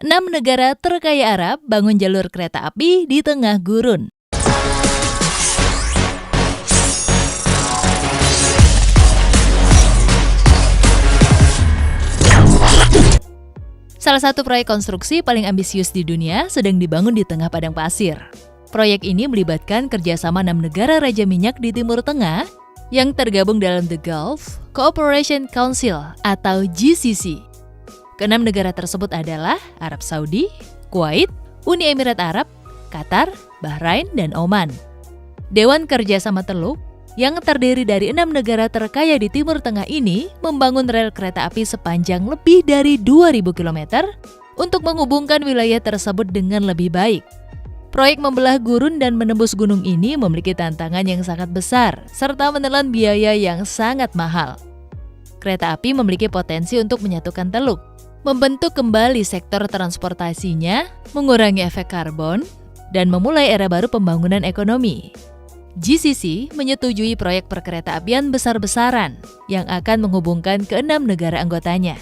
6 negara terkaya Arab bangun jalur kereta api di tengah gurun. Salah satu proyek konstruksi paling ambisius di dunia sedang dibangun di tengah padang pasir. Proyek ini melibatkan kerjasama 6 negara raja minyak di Timur Tengah yang tergabung dalam The Gulf Cooperation Council atau GCC. Keenam negara tersebut adalah Arab Saudi, Kuwait, Uni Emirat Arab, Qatar, Bahrain, dan Oman. Dewan Kerjasama Teluk yang terdiri dari 6 negara terkaya di Timur Tengah ini membangun rel kereta api sepanjang lebih dari 2.000 km untuk menghubungkan wilayah tersebut dengan lebih baik. Proyek membelah gurun dan menembus gunung ini memiliki tantangan yang sangat besar serta menelan biaya yang sangat mahal. Kereta api memiliki potensi untuk menyatukan teluk, membentuk kembali sektor transportasinya, mengurangi efek karbon, dan memulai era baru pembangunan ekonomi. GCC menyetujui proyek perkereta-apian besar-besaran yang akan menghubungkan ke-6 negara anggotanya.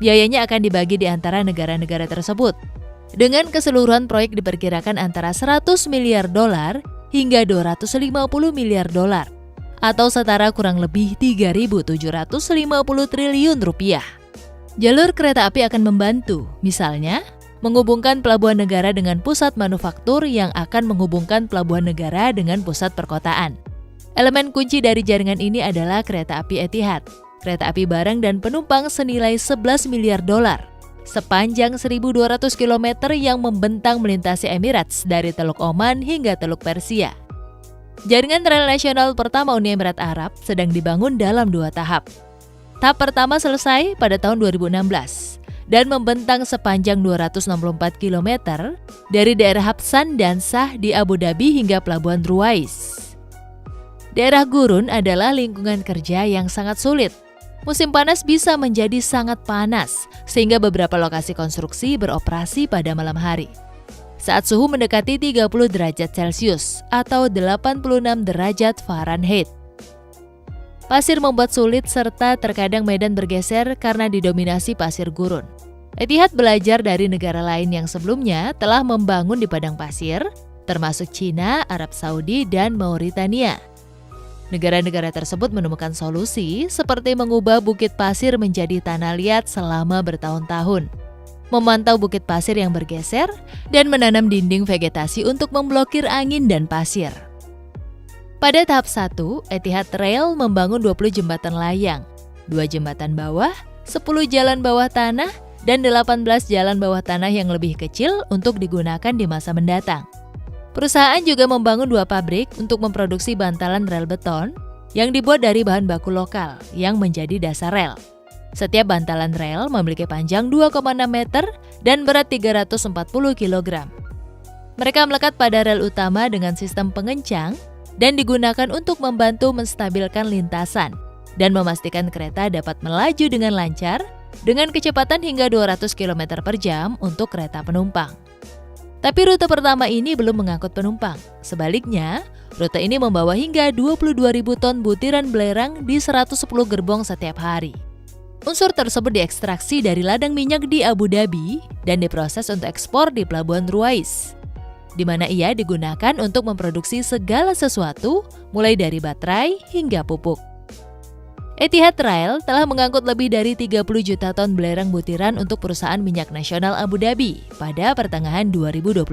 Biayanya akan dibagi di antara negara-negara tersebut. Dengan keseluruhan proyek diperkirakan antara 100 miliar dolar hingga 250 miliar dolar, atau setara kurang lebih 3.750 triliun rupiah. Jalur kereta api akan membantu, misalnya, menghubungkan pelabuhan negara dengan pusat manufaktur yang akan menghubungkan pelabuhan negara dengan pusat perkotaan. Elemen kunci dari jaringan ini adalah kereta api Etihad, kereta api barang dan penumpang senilai 11 miliar dolar, sepanjang 1.200 km yang membentang melintasi Emirates dari Teluk Oman hingga Teluk Persia. Jaringan rel nasional pertama Uni Emirat Arab sedang dibangun dalam 2 tahap. Tahap pertama selesai pada tahun 2016. Dan membentang sepanjang 264 km dari daerah Habsan dan Sah di Abu Dhabi hingga Pelabuhan Ruwais. Daerah gurun adalah lingkungan kerja yang sangat sulit. Musim panas bisa menjadi sangat panas, sehingga beberapa lokasi konstruksi beroperasi pada malam hari. Saat suhu mendekati 30 derajat Celcius atau 86 derajat Fahrenheit. Pasir membuat sulit serta terkadang medan bergeser karena didominasi pasir gurun. Etihad belajar dari negara lain yang sebelumnya telah membangun di padang pasir, termasuk Cina, Arab Saudi, dan Mauritania. Negara-negara tersebut menemukan solusi seperti mengubah bukit pasir menjadi tanah liat selama bertahun-tahun, memantau bukit pasir yang bergeser, dan menanam dinding vegetasi untuk memblokir angin dan pasir. Pada tahap 1, Etihad Rail membangun 20 jembatan layang, 2 jembatan bawah, 10 jalan bawah tanah, dan 18 jalan bawah tanah yang lebih kecil untuk digunakan di masa mendatang. Perusahaan juga membangun 2 pabrik untuk memproduksi bantalan rel beton yang dibuat dari bahan baku lokal yang menjadi dasar rel. Setiap bantalan rel memiliki panjang 2,6 meter dan berat 340 kg. Mereka melekat pada rel utama dengan sistem pengencang dan digunakan untuk membantu menstabilkan lintasan dan memastikan kereta dapat melaju dengan lancar dengan kecepatan hingga 200 km per jam untuk kereta penumpang. Tapi rute pertama ini belum mengangkut penumpang. Sebaliknya, rute ini membawa hingga 22.000 ton butiran belerang di 110 gerbong setiap hari. Unsur tersebut diekstraksi dari ladang minyak di Abu Dhabi dan diproses untuk ekspor di Pelabuhan Ruwais, di mana ia digunakan untuk memproduksi segala sesuatu, mulai dari baterai hingga pupuk. Etihad Rail telah mengangkut lebih dari 30 juta ton belerang butiran untuk perusahaan minyak nasional Abu Dhabi pada pertengahan 2021.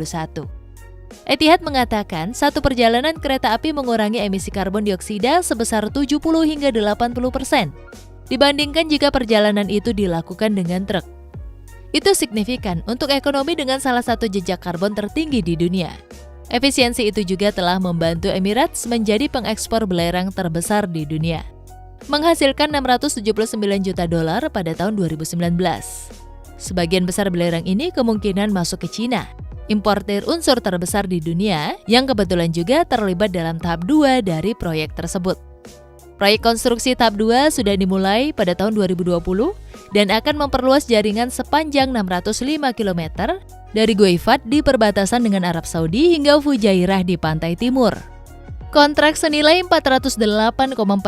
Etihad mengatakan satu perjalanan kereta api mengurangi emisi karbon dioksida sebesar 70 hingga 80% dibandingkan jika perjalanan itu dilakukan dengan truk. Itu signifikan untuk ekonomi dengan salah satu jejak karbon tertinggi di dunia. Efisiensi itu juga telah membantu Emirates menjadi pengekspor belerang terbesar di dunia, menghasilkan 679 juta dolar pada tahun 2019. Sebagian besar belerang ini kemungkinan masuk ke Cina, importir unsur terbesar di dunia yang kebetulan juga terlibat dalam tahap 2 dari proyek tersebut. Proyek konstruksi tahap 2 sudah dimulai pada tahun 2020 dan akan memperluas jaringan sepanjang 605 km dari Guaifat di perbatasan dengan Arab Saudi hingga Fujairah di pantai timur. Kontrak senilai 408,4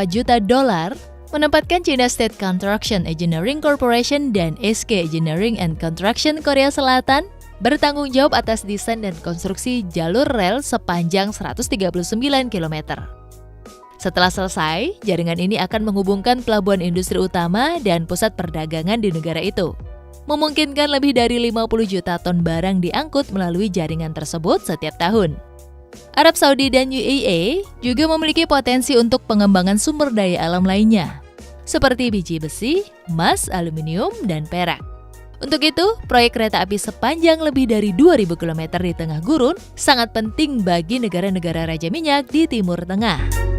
juta dolar menempatkan China State Construction Engineering Corporation dan SK Engineering and Construction Korea Selatan bertanggung jawab atas desain dan konstruksi jalur rel sepanjang 139 km. Setelah selesai, jaringan ini akan menghubungkan pelabuhan industri utama dan pusat perdagangan di negara itu, memungkinkan lebih dari 50 juta ton barang diangkut melalui jaringan tersebut setiap tahun. Arab Saudi dan UAE juga memiliki potensi untuk pengembangan sumber daya alam lainnya, seperti biji besi, emas, aluminium, dan perak. Untuk itu, proyek kereta api sepanjang lebih dari 2.000 km di tengah gurun sangat penting bagi negara-negara raja minyak di Timur Tengah.